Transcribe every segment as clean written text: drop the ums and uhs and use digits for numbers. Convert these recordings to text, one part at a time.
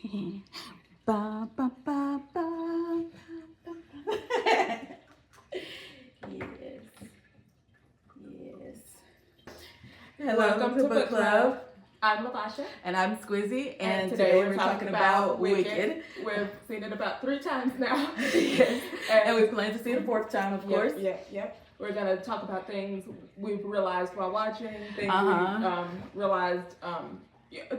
Ba, ba, ba, ba. Yes. Yes. Hello, Welcome to Book Club. I'm Lavasha. And I'm Squizzy. And today we're talking about Wicked. We've seen it about 3 times now. Yes. And we plan to see it a 4th time, of course. Yep. We're going to talk about things we've realized while watching, things we realized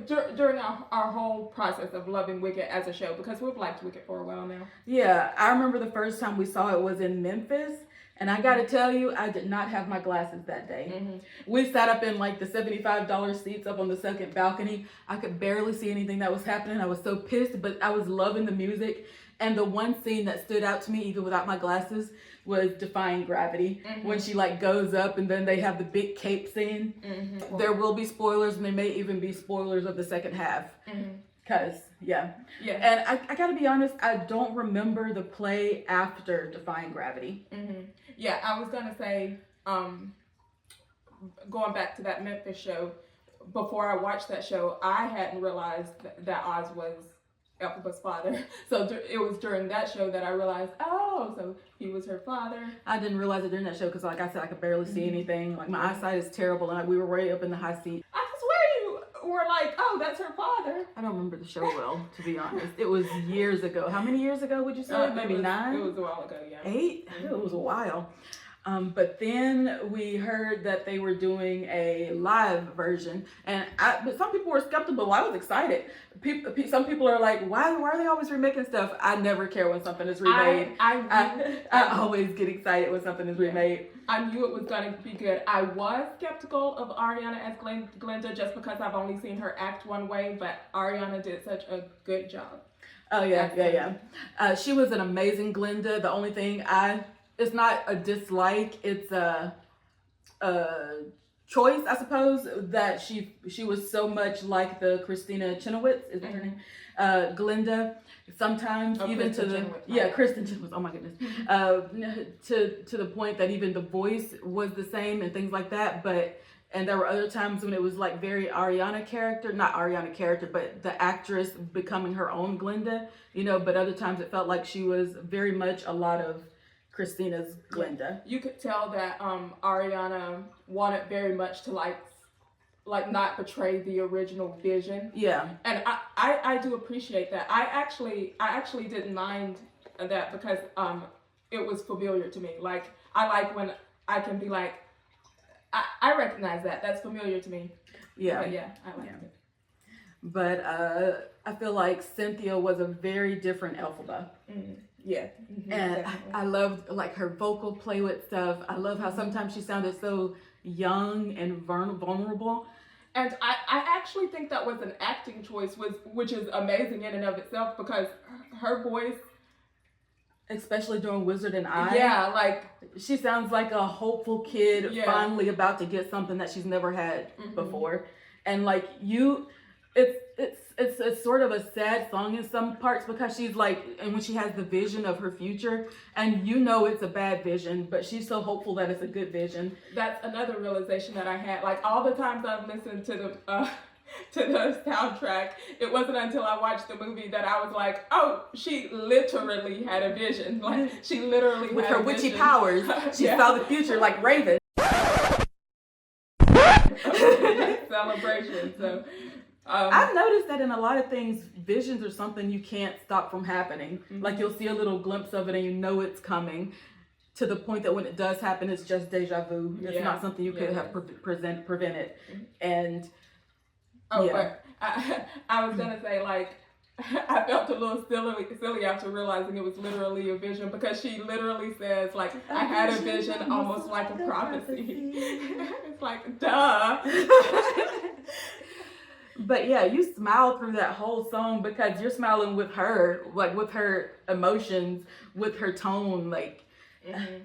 during our whole process of loving Wicked as a show, because we've liked Wicked for a while now. Yeah, I remember the first time we saw it was in Memphis. And I gotta tell you, I did not have my glasses that day. Mm-hmm. We sat up in like the $75 seats up on the second balcony. I could barely see anything that was happening. I was so pissed, but I was loving the music. And the one scene that stood out to me, even without my glasses, was Defying Gravity. Mm-hmm. When she like goes up and then they have the big cape scene. Mm-hmm. There will be spoilers, and there may even be spoilers of the second half. Mm-hmm. Cause yeah. And I gotta be honest, I don't remember the play after Defying Gravity. Mm-hmm. Yeah, I was gonna say, going back to that Memphis show, before I watched that show, I hadn't realized that Oz was Elphaba's father. So it was during that show that I realized, oh, so he was her father. I didn't realize it during that show because, like I said, I could barely see anything. Like my eyesight is terrible, and we were way up in the high seat. I swear you were like, oh, that's her father. I don't remember the show well, to be honest. It was years ago. How many years ago would you say? Maybe 9? It was a while ago, yeah. 8? Mm-hmm. It was a while. But then we heard that they were doing a live version, but some people were skeptical. I was excited. Some people are like, why are they always remaking stuff? I never care when something is remade. I always get excited when something is remade. I knew it was going to be good. I was skeptical of Ariana as Glinda just because I've only seen her act one way, but Ariana did such a good job. Oh, yeah. She was an amazing Glinda. The only thing it's not a dislike, it's a choice, I suppose, that she was so much like the Christina Chenoweth, is that her name? Glinda. Sometimes even to the Kristen Chenoweth. Oh my goodness. To the point that even the voice was the same and things like that. And there were other times when it was like very not Ariana character, but the actress becoming her own Glinda. But other times it felt like she was very much a lot of Christina's Glinda. You could tell that Ariana wanted very much to like not portray the original vision. Yeah. And I do appreciate that. I actually didn't mind that because it was familiar to me. Like I like when I can be like, I recognize that's familiar to me. Yeah. But yeah, I like it. But I feel like Cynthia was a very different Elphaba. Mm-hmm. Yeah. Mm-hmm. And I loved like her vocal play with stuff. I love how sometimes she sounded so young and vulnerable. And I actually think that was an acting choice, which is amazing in and of itself, because her voice, especially during Wizard and I. Yeah, like she sounds like a hopeful kid finally about to get something that she's never had before. And like it's sort of a sad song in some parts because she's like, and when she has the vision of her future, and it's a bad vision, but she's so hopeful that it's a good vision. That's another realization that I had. Like all the times I've listened to the soundtrack, it wasn't until I watched the movie that I was like, oh, she literally had a vision. Like she literally with had her a witchy vision. powers, she saw the future like Raven. Celebration. So I've noticed that in a lot of things, visions are something you can't stop from happening. Mm-hmm. Like you'll see a little glimpse of it and it's coming, to the point that when it does happen, it's just deja vu. It's not something you could have prevented. And but I was gonna say, like, I felt a little silly after realizing it was literally a vision, because she literally says, like, I had a vision almost like a prophecy. It's like, duh. But yeah, you smile through that whole song because you're smiling with her, like with her emotions, with her tone, like. Mm-hmm.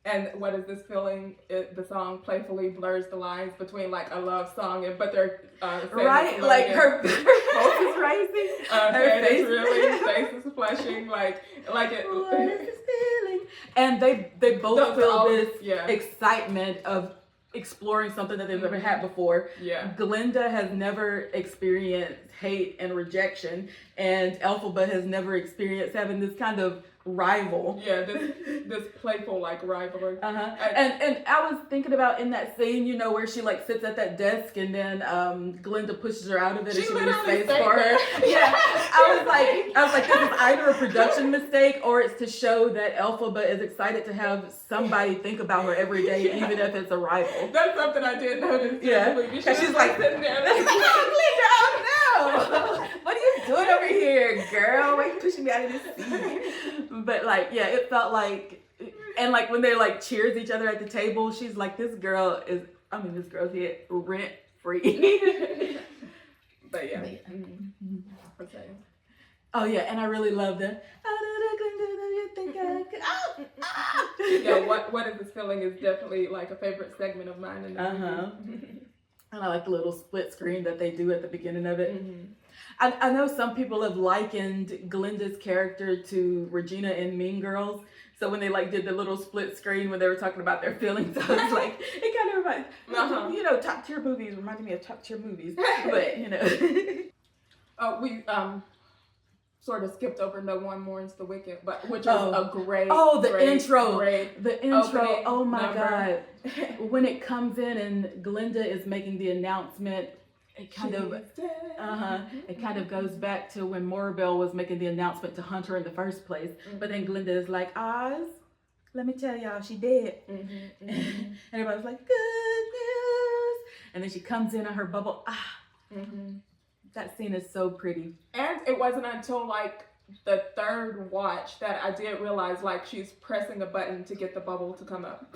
And what is this feeling? The song playfully blurs the lines between like a love song but they're right, like her pulse is rising, her face is flushing, like it. What is this feeling? And they both feel this excitement of exploring something that they've never had before. Yeah. Glinda has never experienced hate and rejection, and Elphaba has never experienced having this kind of rival. Yeah, this playful like rivalry. And I was thinking about in that scene, you know, where she like sits at that desk and then Glinda pushes her out of it and she leaves space for her. Yeah, I was like, this is either a production mistake or it's to show that Elphaba is excited to have somebody think about her every day, even if it's a rival. That's something I did notice. Yeah, because she's like sitting there. Glinda, oh no! What are you doing over here, girl? Why are you pushing me out of this seat? But like, yeah, it felt like, and like when they like cheers each other at the table, she's like, this girl's here rent free. But yeah. Okay. Oh yeah, and I really love the. Yeah, what is this feeling is definitely like a favorite segment of mine in the movie. And I like the little split screen that they do at the beginning of it. I know some people have likened Glinda's character to Regina in Mean Girls. So when they like did the little split screen when they were talking about their feelings, I was like, it kind of reminds, you know, top tier movies reminded me of top tier movies. But you know, we sort of skipped over No One Mourns the Wicked, but which is a great. Intro. The intro. Oh my number. God. When it comes in and Glinda is making the announcement. It kind of goes back to when Morabelle was making the announcement to hunt her in the first place. But then Glinda is like, Oz, let me tell y'all, she dead. And everybody's like, good news. And then she comes in on her bubble. That scene is so pretty. And it wasn't until like the third watch that I did realize like she's pressing a button to get the bubble to come up.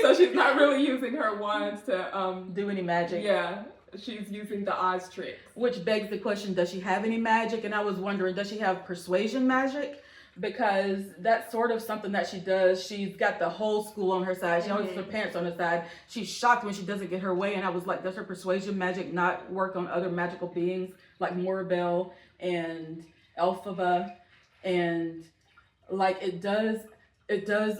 So she's not really using her wands to do any magic. Yeah. She's using the Oz tricks. Which begs the question, does she have any magic? And I was wondering, does she have persuasion magic? Because that's sort of something that she does. She's got the whole school on her side. She always has her parents on her side. She's shocked when she doesn't get her way. And I was like, does her persuasion magic not work on other magical beings like Morabelle and Elphaba? And like it does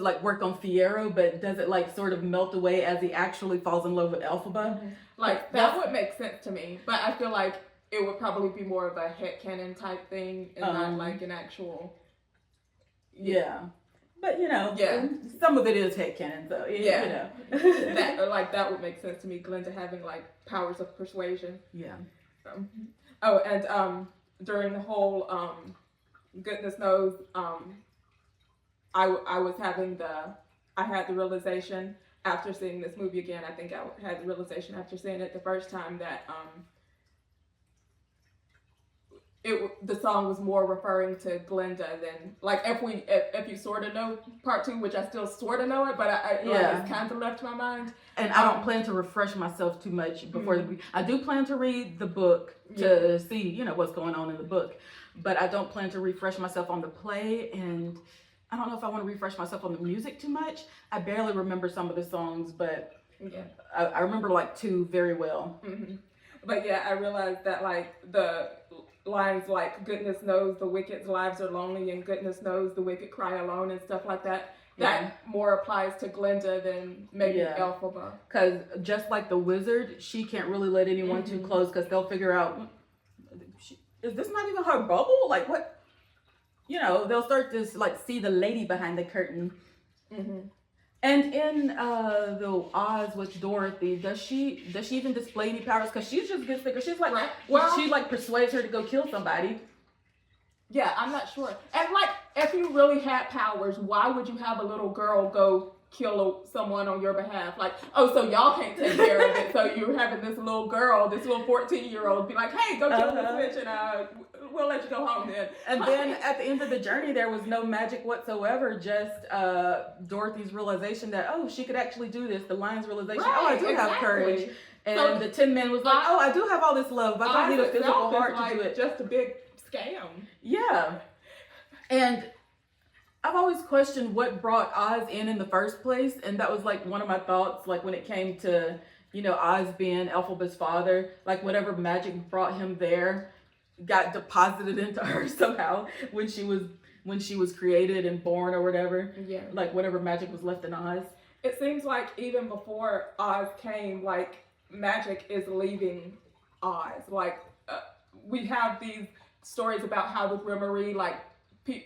like work on Fiyero, but does it like sort of melt away as he actually falls in love with Elphaba? Like that would make sense to me, but I feel like it would probably be more of a headcanon type thing and not like an actual. Yeah, but you know, some of it is headcanon, though. You know. that would make sense to me. Glinda having like powers of persuasion. Yeah. Oh, and during the whole goodness knows, I had the realization after seeing this movie again. I think I had the realization after seeing it the first time that the song was more referring to Glinda than like if you sort of know part 2, which I still sort of know it, but it's kind of left my mind. And I don't plan to refresh myself too much before I do plan to read the book to see what's going on in the book, but I don't plan to refresh myself on the play, and I don't know if I want to refresh myself on the music too much. I barely remember some of the songs, but I remember like 2 very well. But yeah, I realized that like the lines like goodness knows the wicked's lives are lonely and goodness knows the wicked cry alone and stuff like that, that more applies to Glinda than maybe Elphaba. Because just like the wizard, she can't really let anyone too close because they'll figure out, is this not even her bubble? Like what? They'll start to like see the lady behind the curtain. And in the Oz with Dorothy, does she even display any powers? Because she just gets bigger. She's like, she like persuades her to go kill somebody. Yeah, I'm not sure. And like, if you really had powers, why would you have a little girl go kill someone on your behalf? Like, oh, so y'all can't take care of it. So you're having this little girl, this little 14-year-old be like, hey, go kill this bitch and we'll let you go home then. And then at the end of the journey, there was no magic whatsoever, just Dorothy's realization that, oh, she could actually do this. The lion's realization, I do have courage. And so the Tin Man was like, oh, I do have all this love, but I don't need a physical heart to do it. Just a big scam. Yeah. And I've always questioned what brought Oz in the first place. And that was like one of my thoughts, like when it came to, Oz being Elphaba's father, like whatever magic brought him there got deposited into her somehow when she was created and born or whatever. Yeah. Like whatever magic was left in Oz. it seems like even before Oz came, like magic is leaving Oz. Like we have these stories about how the Grimoire, like,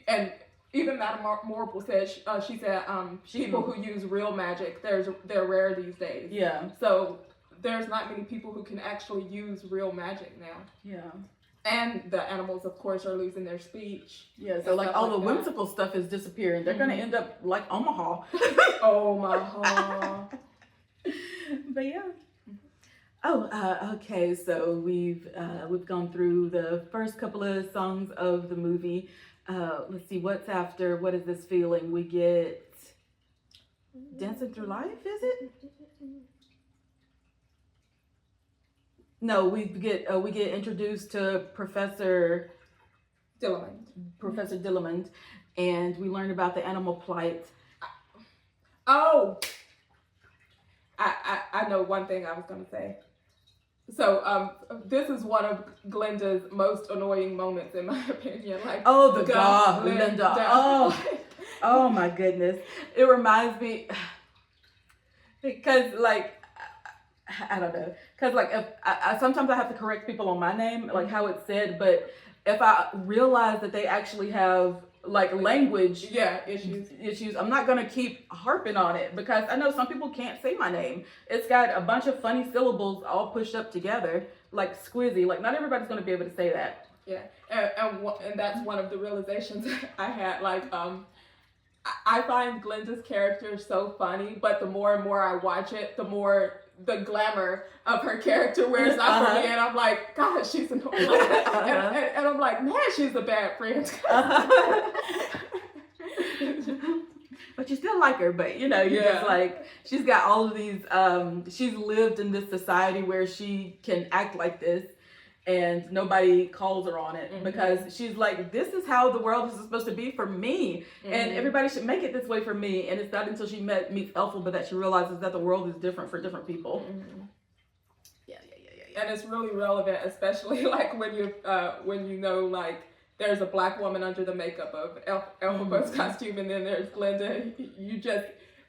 and even Madame Marple said, she said, people who use real magic, they're rare these days. Yeah. So there's not many people who can actually use real magic now. Yeah. And the animals, of course, are losing their speech. Yeah, so like all the whimsical stuff is disappearing. They're gonna end up like Omaha. Omaha. But yeah. Oh, okay. So we've gone through the first couple of songs of the movie. Let's see what's after. What is this feeling? We get Dancing Through Life. Is it? No, we get introduced to Professor Dillamond, and we learn about the animal plight. Oh, I know one thing I was gonna say. So this is one of Glinda's most annoying moments, in my opinion. Like, oh, the God, Glinda. Oh my goodness. It reminds me because like I don't know, because like if I sometimes I have to correct people on my name, like how it's said, but if I realize that they actually have like language issues, I'm not gonna keep harping on it, because I know some people can't say my name. It's got a bunch of funny syllables all pushed up together, like Squizzy. Like not everybody's gonna be able to say that. Yeah, and that's one of the realizations I had. Like I find Glinda's character so funny, but the more and more I watch it, the more the glamour of her character wears off for me, and I'm like, God, she's annoying. And I'm like, man, she's a bad friend. But you still like her, but you know, you're just like, she's got all of these, she's lived in this society where she can act like this, and nobody calls her on it, because she's like, this is how the world is supposed to be for me, and everybody should make it this way for me. And it's not until she meets Elphaba that she realizes that the world is different for different people. Yeah. And it's really relevant, especially like when you know, like, there's a black woman under the makeup of Elphaba's costume, and then there's Glinda.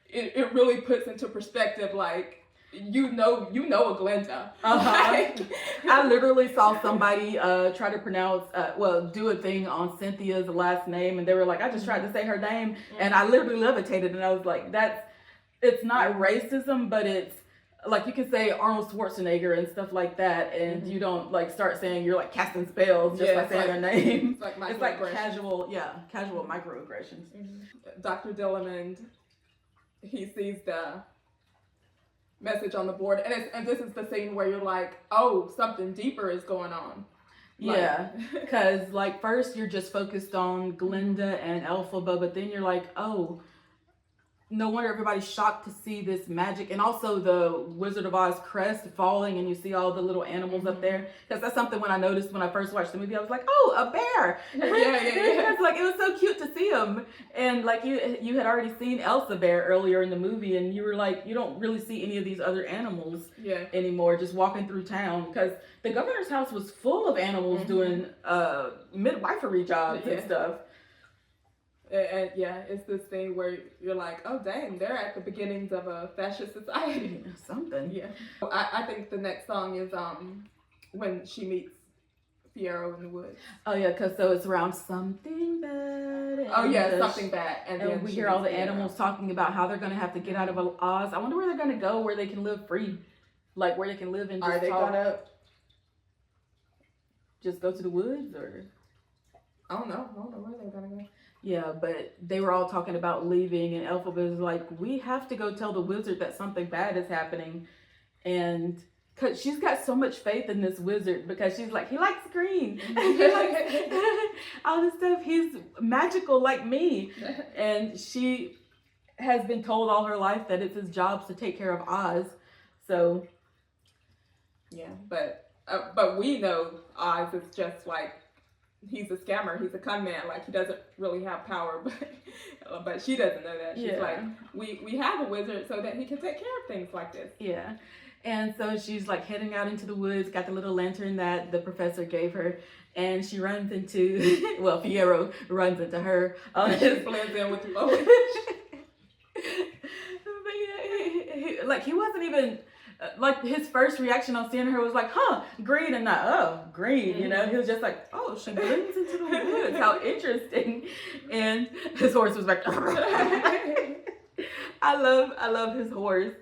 It really puts into perspective, like, you know a Glinda. I literally saw somebody try to pronounce, do a thing on Cynthia's last name, and they were like, I just tried to say her name, and I literally levitated, and I was like, it's not racism, but it's like, you can say Arnold Schwarzenegger and stuff like that, and you don't like start saying you're like casting spells just by saying their name. It's like casual microaggressions. Dr. Dillamond, he sees the message on the board, and this is the scene where you're like, oh, something deeper is going on. Yeah, because like first you're just focused on Glinda and Elphaba, but then you're like, oh, no wonder everybody's shocked to see this magic, and also the Wizard of Oz crest falling, and you see all the little animals up there. Because that's something when I noticed when I first watched the movie, I was like, oh, a bear. It's like, it was so cute to see him, and like you had already seen Elsa Bear earlier in the movie, and you were like, you don't really see any of these other animals anymore just walking through town, because the governor's house was full of animals doing midwifery jobs and stuff. And it's this thing where you're like, oh dang, they're at the beginnings of a fascist society. Something. Yeah. I think the next song is when she meets Fiyero in the woods. Oh yeah, because so it's around something bad. Something bad. And then we hear all the animals talking about how they're going to have to get out of Oz. I wonder where they're going to go, where they can live free. Like where they can live and just Are they going to just go to the woods, or? I don't know where they're going to go. Yeah, but they were all talking about leaving, and Elphaba is like, we have to go tell the wizard that something bad is happening. And cause she's got so much faith in this wizard, because she's like, he likes green. He likes all this stuff. He's magical like me. And she has been told all her life that it's his job to take care of Oz. So. Yeah, but we know Oz is just like, he's a scammer, he's a con man, like he doesn't really have power, but she doesn't know that. She's like, we have a wizard so that he can take care of things like this. Yeah. And so she's like heading out into the woods, got the little lantern that the professor gave her, and she runs into, Fiyero runs into her. She blends in with the foliage. But yeah, like he wasn't even like his first reaction on seeing her was like, huh, green, and not, oh, green, you know. He was just like, oh, she blends into the woods. How interesting. And his horse was like, I love his horse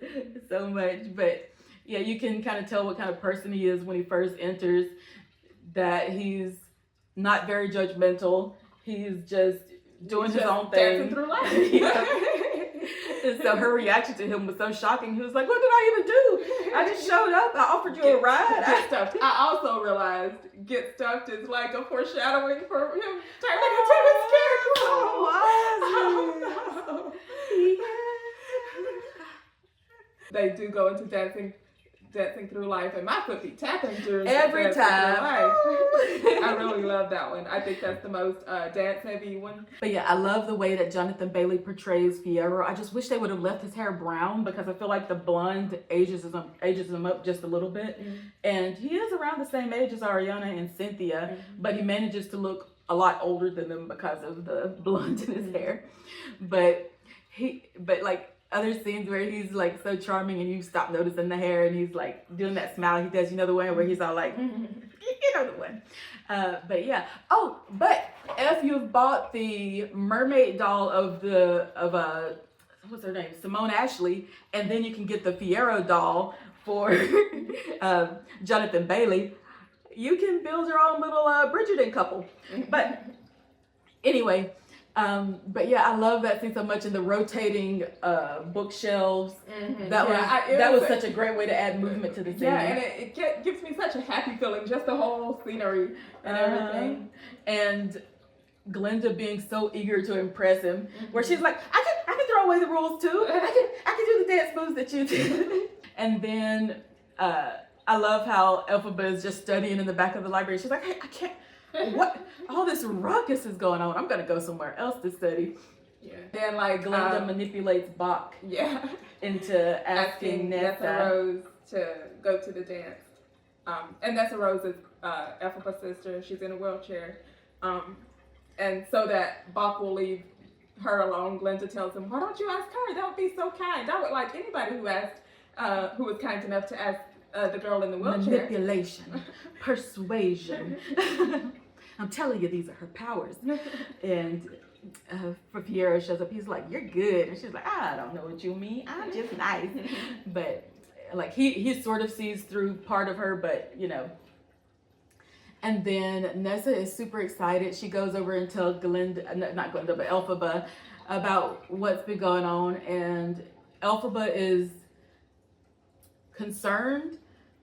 so much. But yeah, you can kind of tell what kind of person he is when he first enters, that he's not very judgmental. He's just doing his own thing. Dancing through life. Yeah. And so her reaction to him was so shocking. He was like, what did I even do? I just showed up. I offered you a ride. Get stuffed. I also realized get stuffed is like a foreshadowing for him turning into the scarecrow. Oh, They do go into dancing through life, and my foot be tapping during every Dancing time. Through Life. I really love that one. I think that's the most dance heavy one. But yeah, I love the way that Jonathan Bailey portrays Fiyero. I just wish they would have left his hair brown, because I feel like the blonde ages him up just a little bit. Mm-hmm. And he is around the same age as Ariana and Cynthia, but he manages to look a lot older than them because of the blonde in his hair. But like other scenes where he's like so charming and you stop noticing the hair, and he's like doing that smile he does, you know, the one where he's all like, you know the one. But yeah. Oh, but if you've bought the mermaid doll of what's her name, Simone Ashley, and then you can get the Fiyero doll for Jonathan Bailey, you can build your own little Bridgerton couple. But anyway, but yeah, I love that scene so much, in the rotating bookshelves. Mm-hmm. That was such a great way to add movement to the scene. Yeah, and it gives me such a happy feeling, just the whole scenery and everything. And Glinda being so eager to impress him, where she's like, I can throw away the rules too. I can do the dance moves that you do. And then I love how Elphaba is just studying in the back of the library. She's like, hey, I can't. What? All this ruckus is going on. I'm gonna go somewhere else to study. Yeah. Then like Glinda manipulates Bach. Yeah. Into asking Nessa Rose to go to the dance. And Nessa Rose is Elphaba's sister. She's in a wheelchair. And so that Bach will leave her alone, Glinda tells him, why don't you ask her? That would be so kind. I would like anybody who asked, who was kind enough to ask the girl in the wheelchair. Manipulation, persuasion. I'm telling you, these are her powers. And for Fiyero shows up, he's like, you're good. And she's like, I don't know what you mean. I'm just nice. But like he sort of sees through part of her, but you know. And then Nessa is super excited. She goes over and tells not Glinda, but Elphaba about what's been going on. And Elphaba is concerned.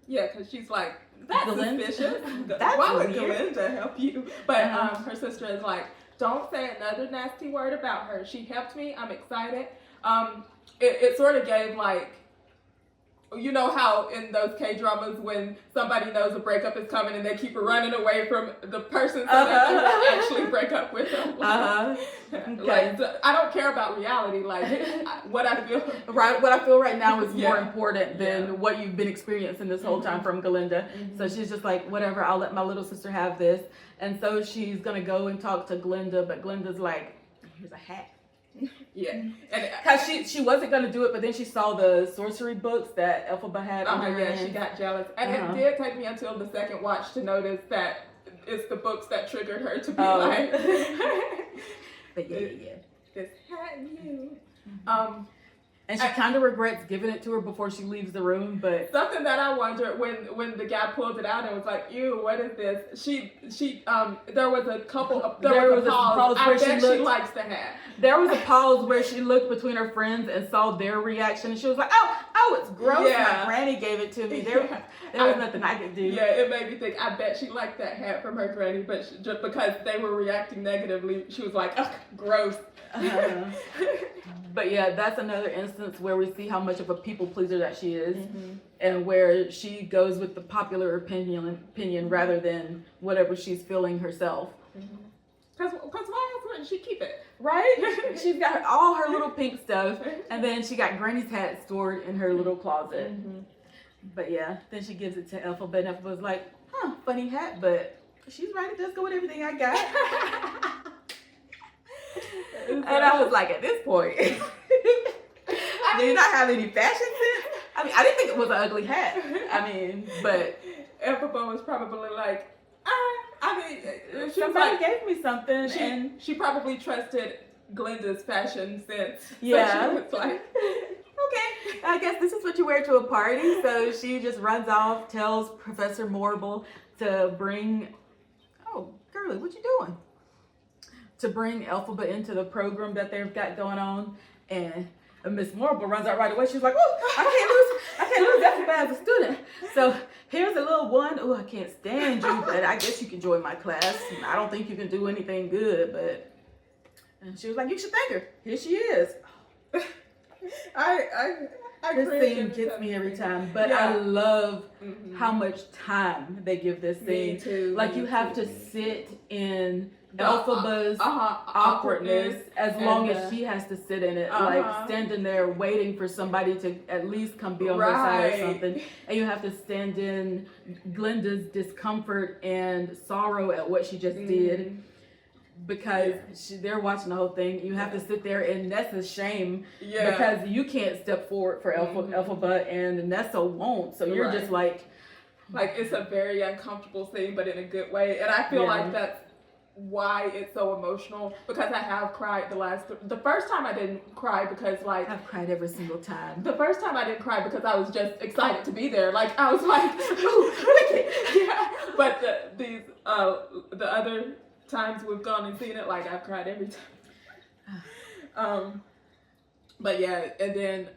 Yeah, because she's like, that's suspicious. That's why would weird. Glinda help you? But her sister is like, don't say another nasty word about her. She helped me. I'm excited. It sort of gave like, you know how in those K-dramas when somebody knows a breakup is coming and they keep running away from the person so that they will actually break up with them. Okay. Like, I don't care about reality. Like, what I feel. Right. What I feel right now is more important than what you've been experiencing this whole time from Glinda. So she's just like, whatever, I'll let my little sister have this. And so she's going to go and talk to Glinda, but Glinda's like, here's a hat. Yeah, because she wasn't gonna do it, but then she saw the sorcery books that Elphaba had. She got jealous, and it did take me until the second watch to notice that it's the books that triggered her to be like. But yeah, this hat you. And she kind of regrets giving it to her before she leaves the room, but something that I wondered when the guy pulled it out and was like, "Ew, what is this?" She there was a couple. There was a pause where she likes the hat. There was a pause where she looked between her friends and saw their reaction, and she was like, "Oh, it's gross." Yeah. My granny gave it to me. There was nothing I could do. Yeah, it made me think. I bet she liked that hat from her granny, but just because they were reacting negatively, she was like, "Ugh, gross." But yeah, that's another instance where we see how much of a people pleaser that she is, and where she goes with the popular opinion rather than whatever she's feeling herself. Because why else wouldn't she keep it? Right? She's got all her little pink stuff, and then she got Granny's hat stored in her little closet. But yeah, then she gives it to Elphaba, and Elphaba's like, funny hat, but she's right, it does go with everything I got. And I was like, at this point, do you not have any fashion sense? mean, I didn't think it was an ugly hat. I mean, but Elphaba was probably like, I mean, somebody gave me something, and she probably trusted Glinda's fashion sense. Yeah. So she was like, okay, I guess this is what you wear to a party. So she just runs off, tells Professor Morble to bring, oh, girly, what you doing? To bring Elphaba into the program that they've got going on, and Miss Morble runs out right away. She's like, "Oh, I can't lose Elphaba as a student. So here's a little one. Oh, I can't stand you, but I guess you can join my class. I don't think you can do anything good, but." And she was like, "You should thank her. Here she is." This scene gets me every time, but yeah. I love how much time they give this scene. Me too. Like, you have to sit in Elphaba's awkwardness as long as she has to sit in it, like standing there waiting for somebody to at least come be on her side or something. And you have to stand in Glinda's discomfort and sorrow at what she just did. Because they're watching the whole thing. You have to sit there, and Nessa's shame because you can't step forward for Elphaba, and Nessa won't. So you're just like it's a very uncomfortable scene, but in a good way. And I feel like that's why it's so emotional, because I have cried the first time I didn't cry because like I've cried every single time. The first time I didn't cry because I was just excited to be there. Like I was like, ooh, yeah. But the other times we've gone and seen it, like I've cried every time. But yeah, and then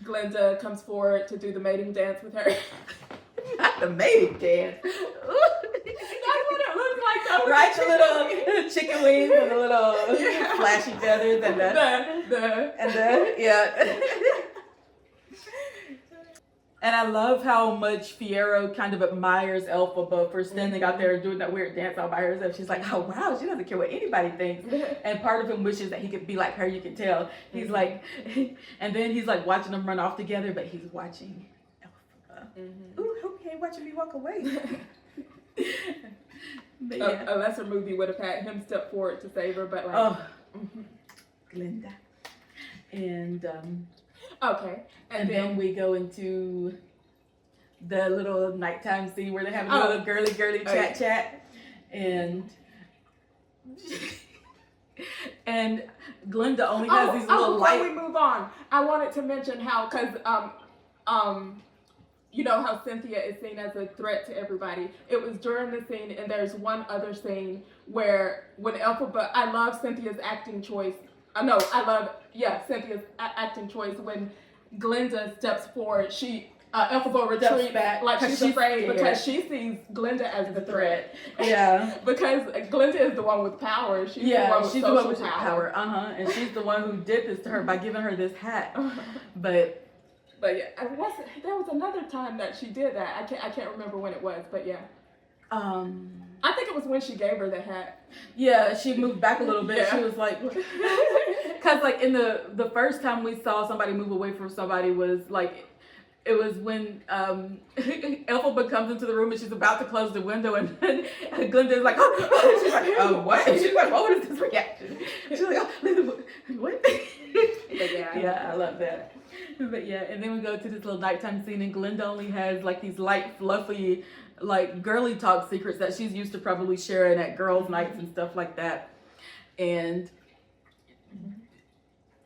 Glinda comes forward to do the mating dance with her. Not the mating dance. That's what it looks like though. Right, the little chicken wings and the little flashy feathers and the And I love how much Fiyero kind of admires Elphaba for standing out there doing that weird dance all by herself. She's like, oh wow, she doesn't care what anybody thinks. And part of him wishes that he could be like her, you can tell. He's like, and then he's like watching them run off together, but he's watching Elphaba. Ooh, okay, watching me walk away. But a lesser movie would have had him step forward to save her, but like, Glinda. And okay. And then we go into the little nighttime scene where they have a little girly chat. And Glinda only has these little before we move on, I wanted to mention how, because you know how Cynthia is seen as a threat to everybody. It was during the scene, and there's one other scene where when Elphaba, I love Cynthia's acting choice. Cynthia's acting choice when Glinda steps forward. Elphaba retreats back like she's afraid because she sees Glinda as the threat. Yeah. Because Glinda is the one with power. She's the one with power. And she's the one who did this to her by giving her this hat. But yeah, there was another time that she did that. I can't remember when it was, but yeah. I think it was when she gave her the hat. Yeah, she moved back a little bit. She was like, because like in the first time we saw somebody move away from somebody was like, it was when Elphaba comes into the room and she's about to close the window, and Glinda's like, oh, she's like, what? And she's like, what is this reaction? She's like, oh, what? But yeah, I love that. But yeah, and then we go to this little nighttime scene, and Glinda only has like these light, fluffy, like girly talk secrets that she's used to probably sharing at girls' nights and stuff like that. And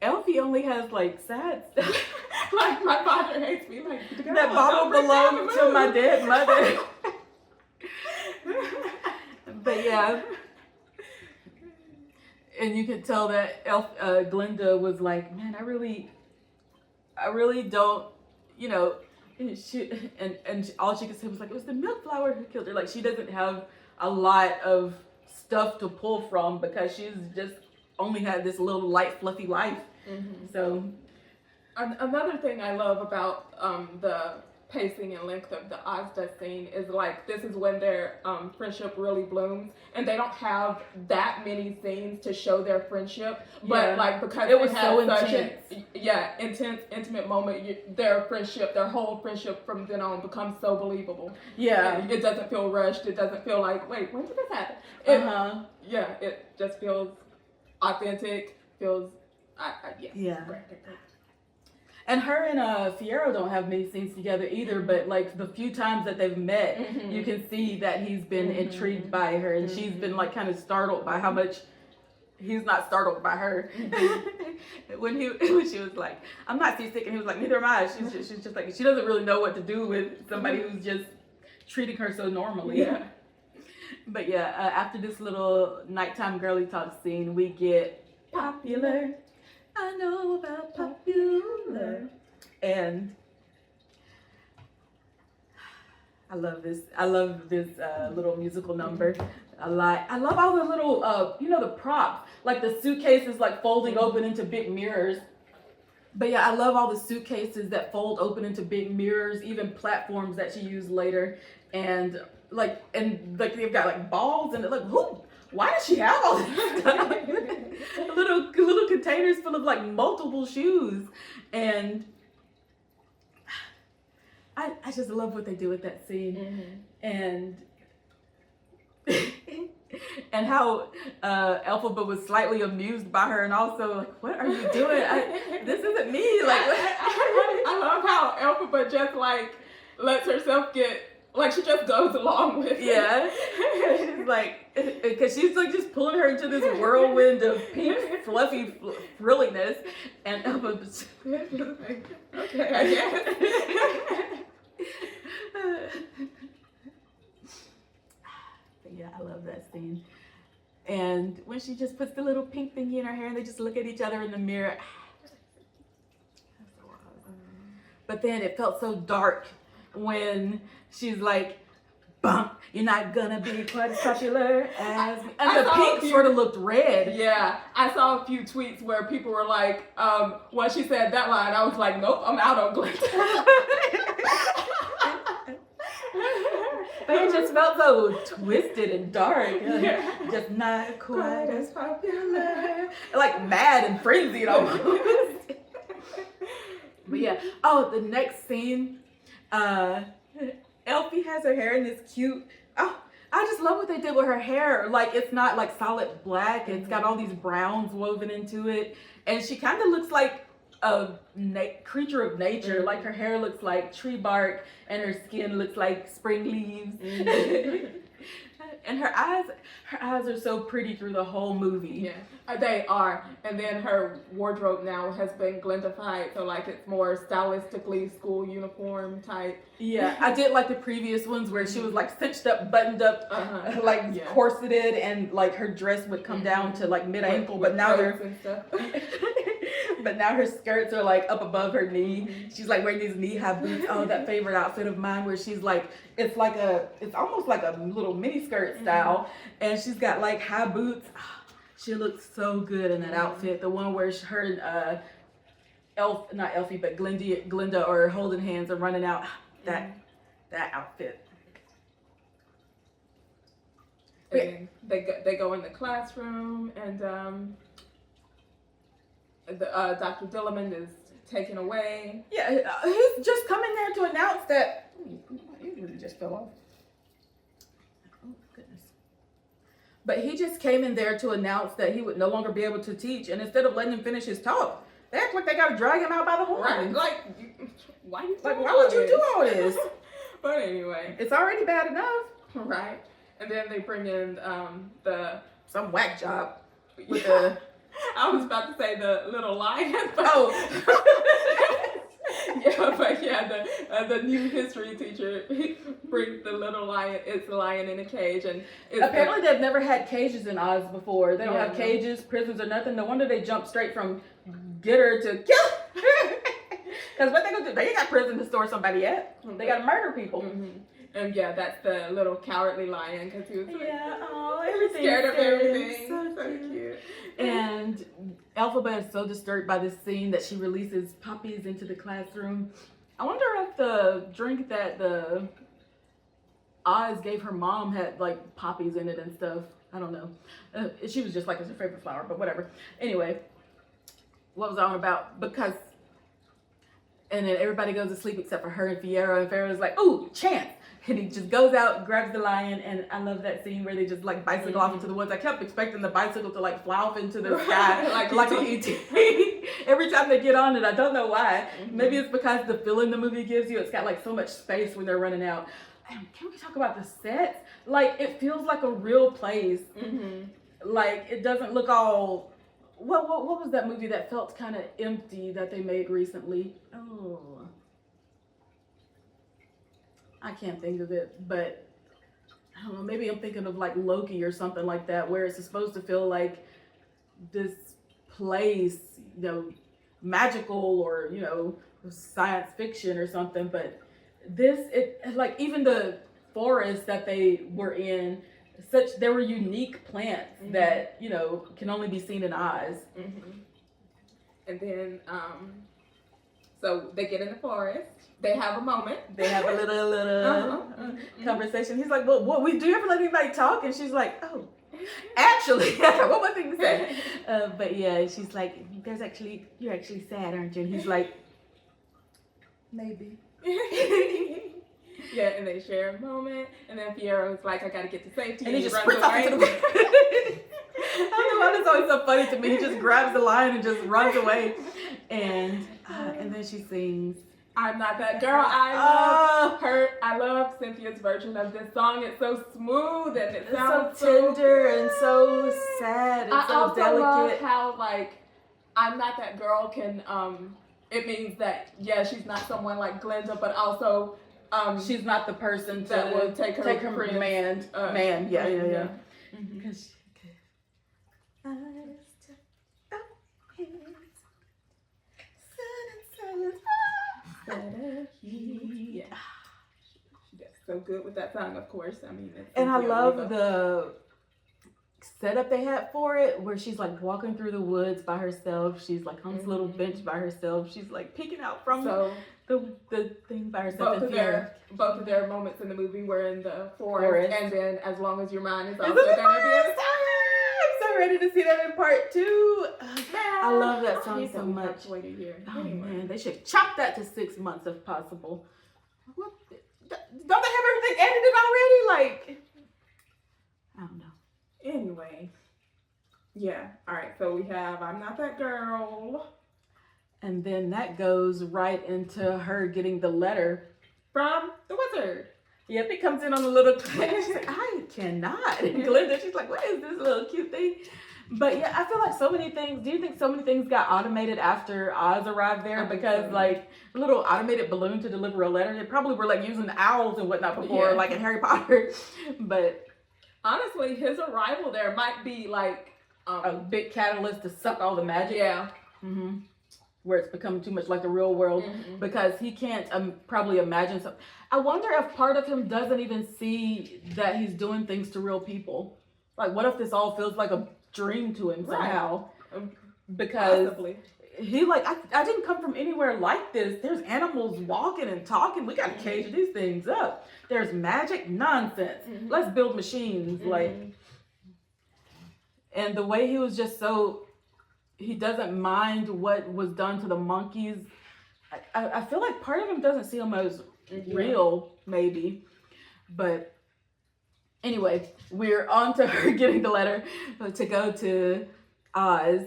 Elfie only has like sad stuff. Like my father hates me. Like that bottle belonged to my dead mother. But yeah. And you could tell that Glinda was like, man, I really don't, you know, and all she could say was like, it was the milk flower who killed her. Like, she doesn't have a lot of stuff to pull from because she's just only had this little light, fluffy life. So another thing I love about the pacing and length of the Ozda scene is like, this is when their friendship really blooms, and they don't have that many scenes to show their friendship, but like because it was so such intense. Intense, intimate moment, their whole friendship from then on becomes so believable. Yeah, it doesn't feel rushed. It doesn't feel like, wait, when did this happen? It just feels authentic. Feels great. And her and Fiyero don't have many scenes together either, but like the few times that they've met, you can see that he's been intrigued by her, and she's been like kind of startled by how much he's not startled by her. when she was like, "I'm not seasick," and he was like, "Neither am I." She's just like, she doesn't really know what to do with somebody who's just treating her so normally. Yeah. But yeah, after this little nighttime girly talk scene, we get popular. I know about popular. And I love this little musical number a lot. I love all the little, the props, like the suitcases like folding open into big mirrors. But yeah, I love all the suitcases that fold open into big mirrors, even platforms that she used later. And they've got like balls and like, why does she have all this stuff? little containers full of like multiple shoes. And I just love what they do with that scene. And and how Elphaba was slightly amused by her, and also like, what are you doing? This isn't me. Like, I love how Elphaba just like lets herself get, like, she just goes along with it. Yeah. She's like, because she's like just pulling her into this whirlwind of pink, fluffy frilliness, and Elphaba's like, okay, I guess. Yeah, I love that scene. And when she just puts the little pink thingy in her hair and they just look at each other in the mirror. But then it felt so dark when she's like, bump, you're not gonna be quite as popular as me. And the pink sort of looked red. Yeah, I saw a few tweets where people were like, when she said that line, I was like, nope, I'm out on Glinda. But it just felt so twisted and dark. Yeah. Just not quite as popular. Like mad and frenzied almost. But yeah. Oh, the next scene, Elfie has her hair in this cute, I just love what they did with her hair. Like, it's not like solid black. It's got all these browns woven into it. And she kind of looks like a creature of nature. Like, her hair looks like tree bark and her skin looks like spring leaves. And her eyes are so pretty through the whole movie. Yeah, they are. And then her wardrobe now has been Glindified, so like it's more stylistically school uniform type. Yeah, I did like the previous ones where she was like cinched up, buttoned up, corseted, and like her dress would come down to like mid ankle. But now but now her skirts are like up above her knee. She's like wearing these knee high boots. Oh, that favorite outfit of mine where she's like, it's almost like a little mini skirt style, and she's got like high boots. She looks so good in that outfit. The one where her and not Elfie, but Glinda are holding hands and running out. That outfit. And they go in the classroom, and Dr. Dillamond is taken away. Yeah, he's just coming there to announce that. He really just fell off. Oh goodness! But he just came in there to announce that he would no longer be able to teach, and instead of letting him finish his talk, they act like they gotta drag him out by the horns. Right? Like, why would you do all this? But anyway, it's already bad enough, right? And then they bring in some whack job with the. I was about to say the little lion. The new history teacher brings the little lion. It's a lion in a cage, and apparently they've never had cages in Oz before. They don't have cages, prisons, or nothing. No wonder they jump straight from get her to kill. Because what they gonna do? They ain't got prison to store somebody at. They gotta murder people. And that's the little cowardly lion because he was everything scared of everything. So cute. And Elphaba is so disturbed by this scene that she releases puppies into the classroom. I wonder if the drink that the Oz gave her mom had like poppies in it and stuff. I don't know. She was just like, it's her favorite flower, but whatever. Anyway, what was I on about? And then everybody goes to sleep except for her and Fiyero. And Fiyero's like, ooh, Chance. And he just goes out, grabs the lion, and I love that scene where they just like bicycle off into the woods. I kept expecting the bicycle to like fly off into the sky like on E.T. Every time they get on it, I don't know why. Maybe it's because the feeling the movie gives you. It's got like so much space when they're running out. And can we talk about the sets? Like, it feels like a real place. Like, it doesn't look all... What was that movie that felt kind of empty that they made recently? Oh, I can't think of it, but I don't know, maybe I'm thinking of like Loki or something like that, where it's supposed to feel like this place, you know, magical or, you know, science fiction or something. But this, it like, even the forest that they were in, there were unique plants that, you know, can only be seen in Oz. And then so they get in the forest, they have a moment, they have a little conversation. He's like, well, what, do you ever let anybody talk? And she's like, oh, actually, one more thing to say. But yeah, she's like, you're actually sad, aren't you? And he's like, maybe. Yeah, and they share a moment, and then Fiyero is like, I gotta get to safety, and he just runs away. I don't know why that's always so funny to me. He just grabs the lion and just runs away, and then she sings, I'm Not That Girl. I love her. I love Cynthia's version of this song. It's so smooth and it sounds so tender and so sad and so delicate. I love how, like, I'm Not That Girl can, it means that, yeah, she's not someone like Glinda, but also, she's not the person that will take her man. Yeah. Because yeah, she does so good with that song, of course. I mean, and I love the setup they had for it, where she's like walking through the woods by herself. She's like on this little bench by herself. She's like peeking out from the thing by herself. Both of their moments in the movie were in the forest. And then As Long As Your Mind is also gonna be in the I'm so ready to see that in part 2. I love that song so much. Wait a year. Oh man, they should chop that to 6 months if possible. What? Don't they have everything edited already? Like, I don't know. Anyway, yeah. All right. So we have I'm Not That Girl, and then that goes right into her getting the letter from the wizard. Yep, it comes in on a little clip. She's like, I cannot. And Glinda, she's like, what is this little cute thing? But yeah, I feel like so many things. Do you think so many things got automated after Oz arrived there? Because like a little automated balloon to deliver a letter, they probably were like using owls and whatnot before, like in Harry Potter. But honestly, his arrival there might be like a big catalyst to suck all the magic. Yeah. Where it's become too much like the real world, because he can't probably imagine something. I wonder if part of him doesn't even see that he's doing things to real people. Like, what if this all feels like a dream to him somehow? Because he like, I didn't come from anywhere like this. There's animals walking and talking. We gotta cage these things up. There's magic, nonsense. Let's build machines. Like, and the way he was just so, he doesn't mind what was done to the monkeys. I feel like part of him doesn't see them as real, maybe. But anyway, we're on to her getting the letter to go to Oz,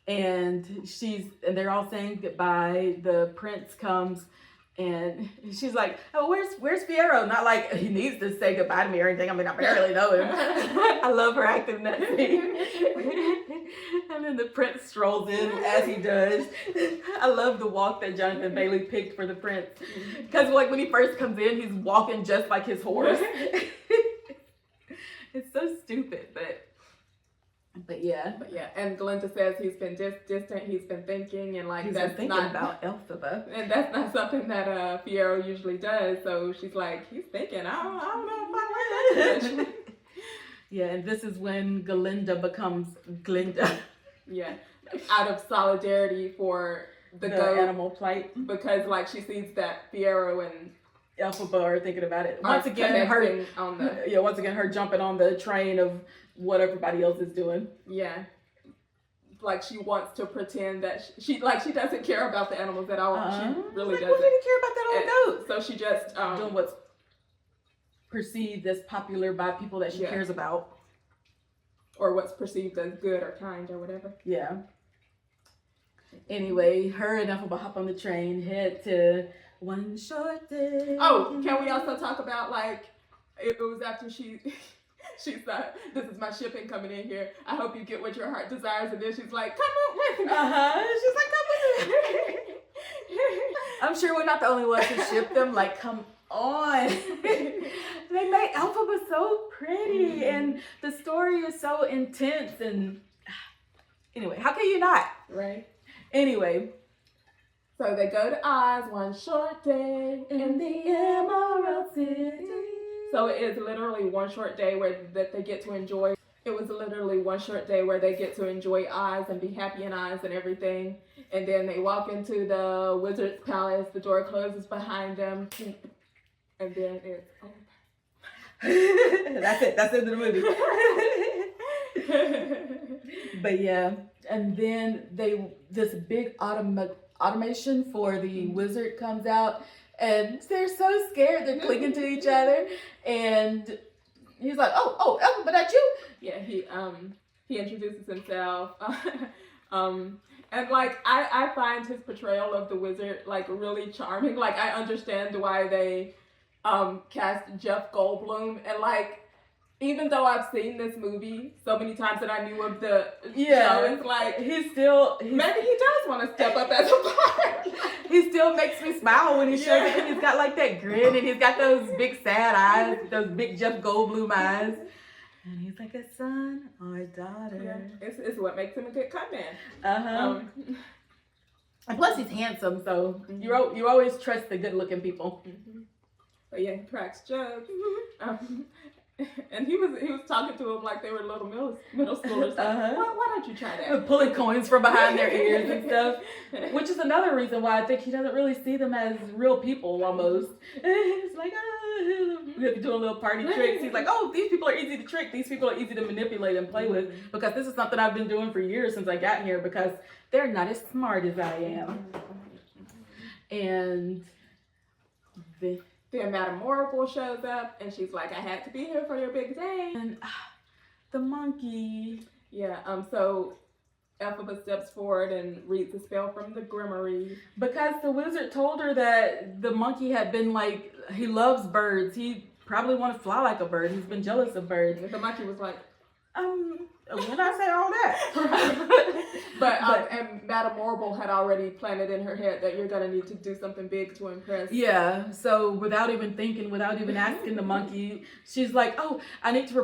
and they're all saying goodbye. The prince comes, and she's like, oh, where's Fiyero? Not like he needs to say goodbye to me or anything. I mean, I barely know him. I love her acting in that scene. And then the prince strolls in as he does. I love the walk that Jonathan Bailey picked for the prince. Because like when he first comes in, he's walking just like his horse. It's so stupid, but yeah. And Glinda says he's been distant, he's been thinking, and like he's been thinking about Elphaba. And that's not something that Fiyero usually does. So she's like, he's thinking, I don't know if I like that. Yeah, and this is when Glinda becomes Glinda. Yeah, out of solidarity for the goat, animal plight. Because like she sees that Fiyero and Elphaba are thinking about it. Once again, her jumping on the train of what everybody else is doing. Yeah. Like she wants to pretend that she doesn't care about the animals at all. She really doesn't. Who didn't care about that old goat? So she just doing what's perceived as popular by people that she cares about. Or what's perceived as good or kind or whatever. Yeah. Anyway, her and Elphaba hop on the train, head to One Short Day. Oh, can we also talk about, like, it was after she said, this is my shipping coming in here. I hope you get what your heart desires. And then she's like, come on. She's like, come with me. I'm sure we're not the only ones who ship them. Like, come on. They made Elphaba so pretty. And the story is so intense. And anyway, how can you not? Right. Anyway. So they go to Oz, one short day in the Emerald City. So it is literally one short day that they get to enjoy. It was literally one short day where they get to enjoy Oz and be happy in Oz and everything. And then they walk into the wizard's palace. The door closes behind them. And then it's over. That's it. That's the end of the movie. But yeah, and then this big automation for the wizard comes out, and they're so scared. They're clinging to each other, and he's like, "Oh, but that's you." Yeah, he introduces himself, and like I find his portrayal of the wizard like really charming. Like I understand why they cast Jeff Goldblum, and like even though I've seen this movie so many times that I knew of the show, it's like maybe he does want to step up as a part. He still makes me smile when he shows up, and he's got like that grin, and he's got those big sad eyes, those big Jeff Goldblum eyes, and he's like a son or a daughter. Yeah. It's what makes him a good cut man. And plus he's handsome, so you always trust the good looking people. But yeah, he cracks jokes. And he was talking to them like they were little middle schoolers. Like, why don't you try that? Pulling coins from behind their ears and stuff. Which is another reason why I think he doesn't really see them as real people almost. It's like, doing little party tricks. He's like, oh, these people are easy to trick. These people are easy to manipulate and play with. Because this is something I've been doing for years since I got here. Because they're not as smart as I am. And then Madame Morrible shows up, and she's like, I had to be here for your big day. And the monkey. Yeah, so Elphaba steps forward and reads the spell from the Grimoire. Because the wizard told her that the monkey had been like, he loves birds. He probably want to fly like a bird. He's been jealous of birds. And the monkey was like, when I say all that? but and Madame Morrible had already planted in her head that you're gonna need to do something big to impress. Yeah, so without even thinking, without even asking the monkey, she's like, oh, I need to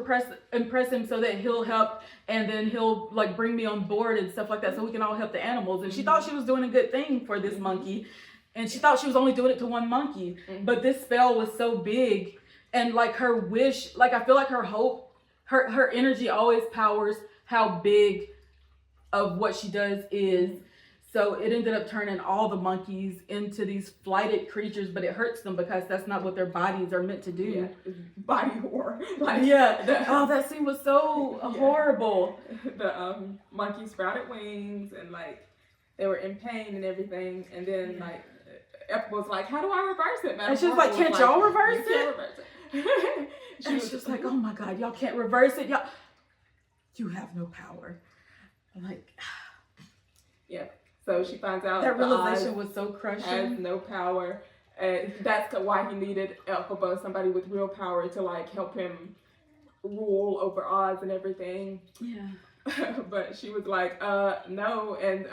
impress him so that he'll help, and then he'll like bring me on board and stuff like that, so we can all help the animals. And she thought she was doing a good thing for this monkey, and she thought she was only doing it to one monkey. But this spell was so big, and like her wish, like I feel like her hope, her energy always powers how big of what she does is. So it ended up turning all the monkeys into these flighted creatures, but it hurts them because that's not what their bodies are meant to do. Yeah, body horror. Like, that scene was so horrible. The monkey sprouted wings, and like they were in pain and everything, and then like Elphaba was like, how do I reverse it, man? And she was like, can't y'all reverse it? Can't reverse it. She was just like, oh my God, y'all can't reverse it. Y'all, you have no power. I'm like, yeah. So she finds out that realization was so crushing. Has no power, and that's why he needed Elphaba, somebody with real power, to like help him rule over Oz and everything. Yeah. But she was like, no, and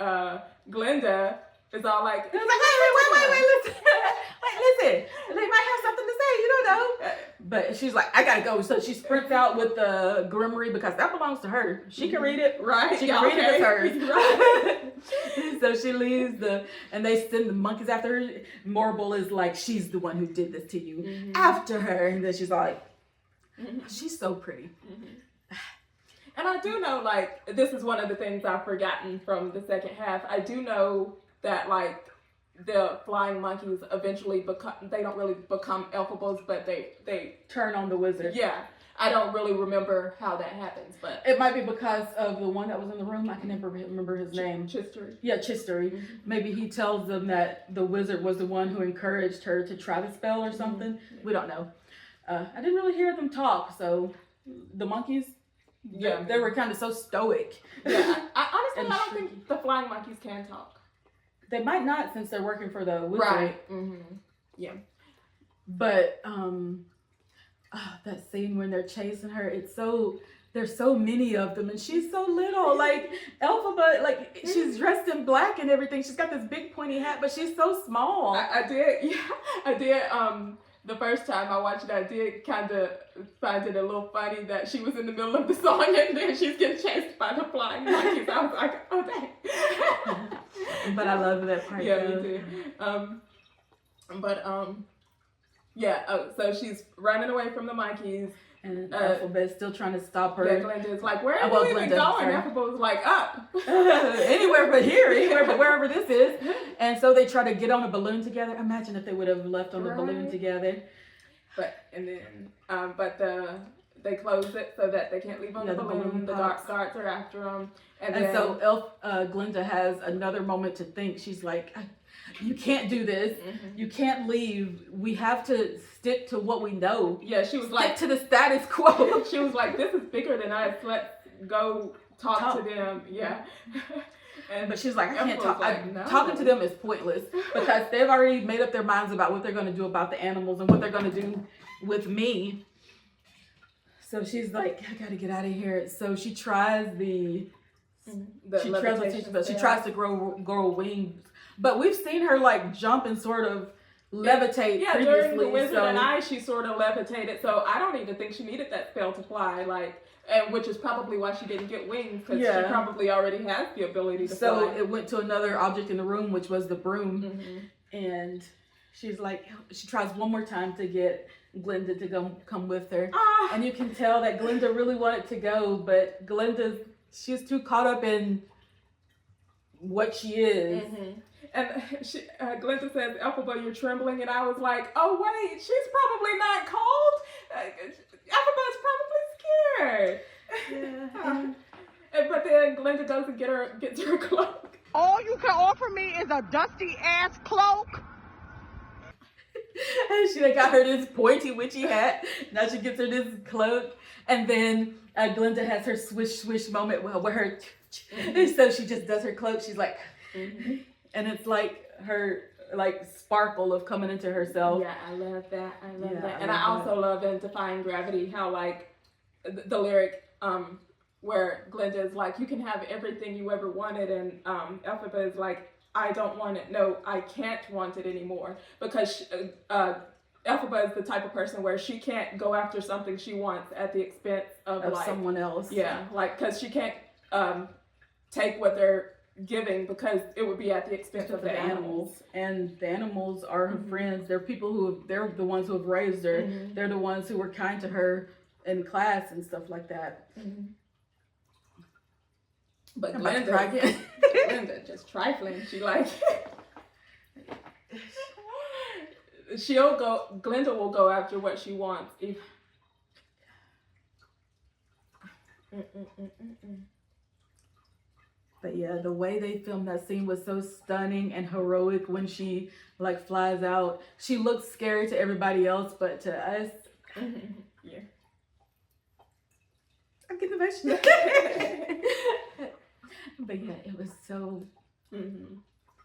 Glinda is all like, wait, listen. Listen, they might have something to say, you don't know. But she's like, I gotta go. So she sprints out with the Grimoire because that belongs to her. She can read it. Right. She can read it as hers. Right. So she leaves and they send the monkeys after her. Morrible is like, she's the one who did this to you. After her. And then she's like, she's so pretty. And I do know, like, this is one of the things I've forgotten from the second half. I do know that, like, the flying monkeys eventually they don't really become Elphabas, but they turn on the wizard. Yeah. I don't really remember how that happens, but it might be because of the one that was in the room. I can never remember his name. Chistory. Yeah, Chistory. Maybe he tells them that the wizard was the one who encouraged her to try the spell or something. We don't know. I didn't really hear them talk. So the monkeys, they were kind of so stoic. Yeah, honestly, I don't think the flying monkeys can talk. They might not, since they're working for the wizard. Right. Yeah. But that scene when they're chasing her, there's so many of them, and she's so little. Like Elphaba, like she's dressed in black and everything. She's got this big pointy hat, but she's so small. I did. The first time I watched it, I did kind of find it a little funny that she was in the middle of the song and then she's getting chased by the flying monkeys. I was like, oh dang. But I love that part. Yeah, me too. So she's running away from the monkeys. And Elphaba's still trying to stop her. Yeah, Glinda's like, where are you even going? Elphaba was like, up. Anywhere but here, anywhere but wherever this is. And so they try to get on a balloon together. Imagine if they would have left on the balloon together. But they close it so that they can't leave on the balloon. The guards are after them. And so Glinda has another moment to think. She's like, you can't do this. You can't leave. We have to stick to what we know. Yeah, she was like, stick to the status quo. She was like, this is bigger than us. Let's go talk to them. Yeah. But she's like, I can't talk. No. Talking to them is pointless because they've already made up their minds about what they're going to do about the animals and what they're going to do with me. So she's like, I got to get out of here. So she tries she tries to grow wings. But we've seen her like jump and sort of levitate previously. During The Wizard and I, she sort of levitated. So I don't even think she needed that spell to fly. And which is probably why she didn't get wings, because she probably already has the ability to fly. So it went to another object in the room, which was the broom. And she's like, she tries one more time to get Glinda to come with her. And you can tell that Glinda really wanted to go, but she's too caught up in what she is. And Glinda says, Elphaba, you're trembling. And I was like, oh, wait, she's probably not cold. Elphaba's probably scared. But then Glinda goes and gets her cloak. All you can offer me is a dusty ass cloak. And she got her this pointy witchy hat. Now she gets her this cloak. And then Glinda has her swish moment where her... So she just does her cloak. She's like... And it's like her sparkle of coming into herself. Yeah, I love that. And I also love in Defying Gravity how the lyric where Glinda is like, you can have everything you ever wanted, and Elphaba is like, I don't want it. No, I can't want it anymore, because Elphaba is the type of person where she can't go after something she wants at the expense of someone else. Yeah, because she can't take what they're giving, because it would be at the expense of the animals. And the animals are her friends. They're people they're the ones who have raised her. They're the ones who were kind to her in class and stuff like that. But Glinda just trifling. She Glinda will go after what she wants. But yeah, the way they filmed that scene was so stunning and heroic when she flies out. She looks scary to everybody else, but to us, yeah. I'm getting emotional. But yeah, it was so...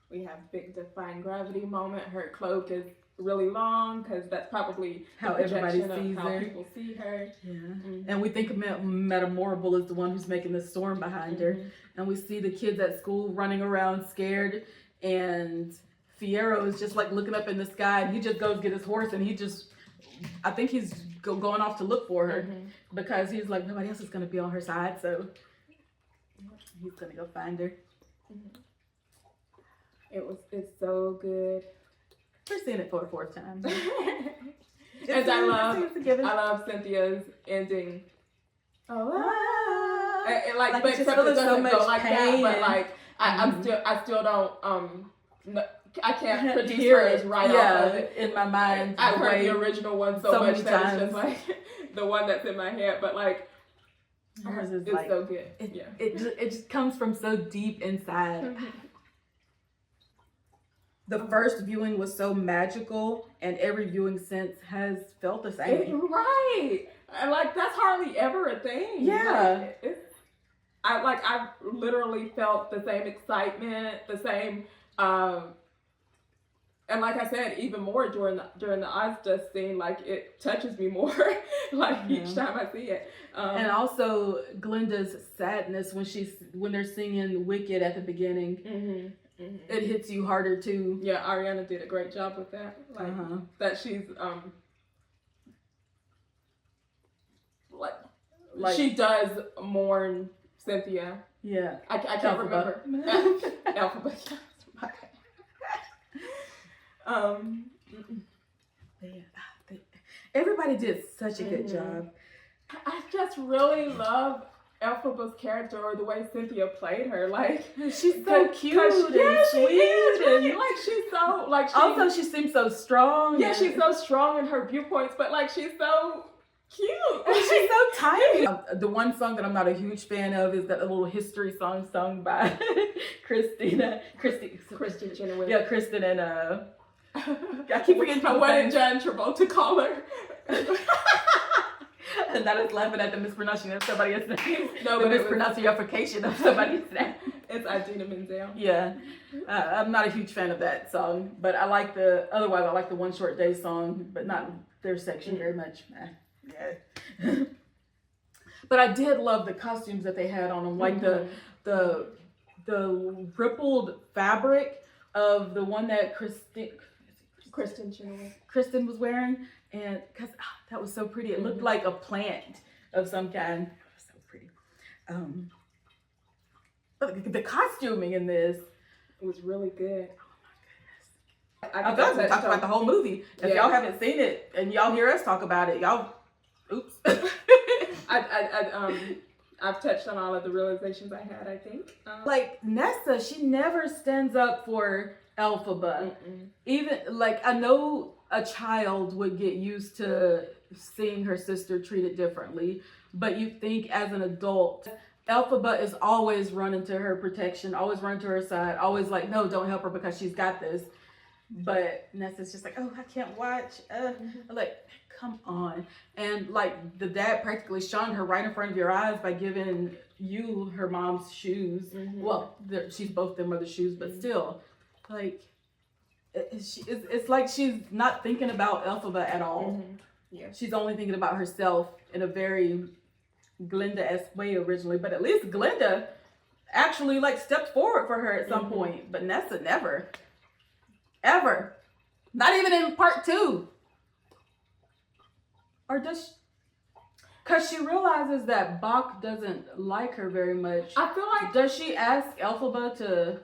We have big Defying Gravity moment. Her cloak is really long, because that's probably how everybody sees how people see her. Yeah. And we think of Metamorable as the one who's making the storm behind her. And we see the kids at school running around scared, and Fiyero is just looking up in the sky, and he just goes get his horse, and I think he's going off to look for her, because he's like, nobody else is going to be on her side, so he's going to go find her. It's so good. We're seeing it for a fourth time. And I love Cynthia's ending. But except it doesn't go like that. But I still don't. I can't produce hers right off of it. In my mind, I've heard the original one so much that it's just the one that's in my head. But hers is so good. It just comes from so deep inside. the first viewing was so magical, and every viewing since has felt the same. Right. And like that's hardly ever a thing. Yeah. Like, I literally felt the same excitement, the same and like I said, even more during the Ozda scene, like it touches me more, like each time I see it. And also Glinda's sadness when they're singing "Wicked" at the beginning, it hits you harder too. Yeah, Ariana did a great job with that. Like that she's like she does mourn Cynthia. Yeah, I can't remember. Elphaba. Everybody did such a good job. I just really love Elphaba's character, or the way Cynthia played her. Like she's so cute and sweet, and like she's so like. Also, she seems so strong. Yeah, she's so strong in her viewpoints, but like she's so cute. And she's so tiny. The one song that I'm not a huge fan of is that little history song sung by Kristen Chenoweth. Yeah, Kristen and I keep forgetting. What did John Travolta call her? And that is laughing at the mispronouncing of somebody else's name. No, the mispronunciation of somebody's name. It's Idina Menzel. Yeah, I'm not a huge fan of that song, but I like the One Short Day song, but not their section very much. Yeah. But I did love the costumes that they had on them, like the rippled fabric of the one that Kristen was wearing, and because that was so pretty. It looked like a plant of some kind. It was so pretty. But the costuming in this was really good. Oh my goodness! I thought we talked about the whole movie. If y'all haven't seen it and y'all hear us talk about it, y'all, oops. I've touched on all of the realizations I had. I think like Nessa, she never stands up for Elphaba. Even like I know a child would get used to seeing her sister treated differently, but you think as an adult, Elphaba is always running to her protection, always running to her side, always like, no, don't help her because she's got this. But Nessa's just like, oh, I can't watch. Like, come on. And like the dad practically shunned her right in front of your eyes by giving you her mom's shoes. Well, she's both their mother's shoes, but still, like, it's like she's not thinking about Elphaba at all. Yeah, she's only thinking about herself in a very Glinda-esque way originally. But at least Glinda actually like stepped forward for her at some point. But Nessa never, ever, not even in part 2. Or does she? Because she realizes that Bach doesn't like her very much. I feel like... Does she ask Elphaba to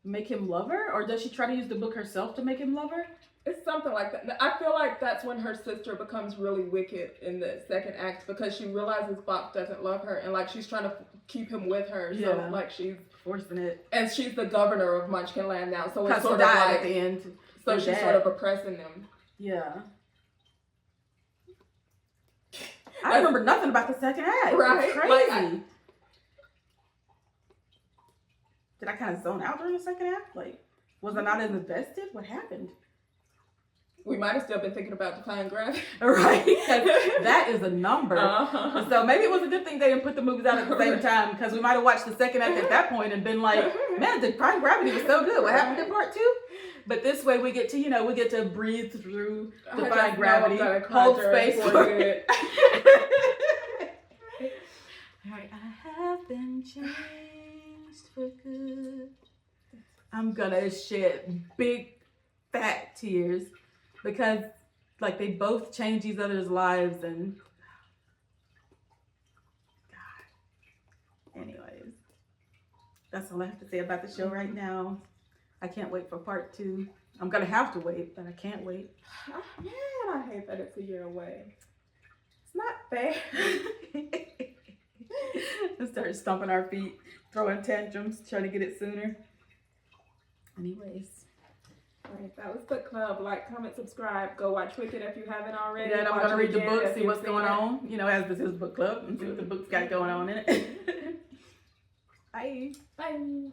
make him love her? Or does she try to use the book herself to make him love her? It's something like that. I feel like that's when her sister becomes really wicked in the second act, because she realizes Bach doesn't love her, and like she's trying to keep him with her. So like she's forcing it. And she's the governor of Munchkin Land now, so it's sort of like at the end. So she's sort of oppressing them. Yeah. I remember nothing about the second act. Right? It's crazy. Did I kind of zone out during the second act? Like, was I not as invested? What happened? We might have still been thinking about Defying Gravity. Right? That is a number. So maybe it was a good thing they didn't put the movies out at the same time, because we might have watched the second act at that point and been like, man, Defying Gravity was so good. What happened in part 2? But this way we get to breathe through Defying Gravity, hold space for it. I have been changed for good. I'm gonna shed big fat tears because like they both change each other's lives, and God. Anyways, that's all I have to say about the show right now. I can't wait for part 2. I'm gonna have to wait, but I can't wait. Man, I hate that it's a year away. It's not fair. Let's start stomping our feet, throwing tantrums, trying to get it sooner. Anyways. Alright, that was Book Club. Like, comment, subscribe. Go watch Wicked if you haven't already. Yeah, and I'm gonna read the book, see what's going on. You know, as this is book club, and see what the book's got going on in it. Bye. Bye.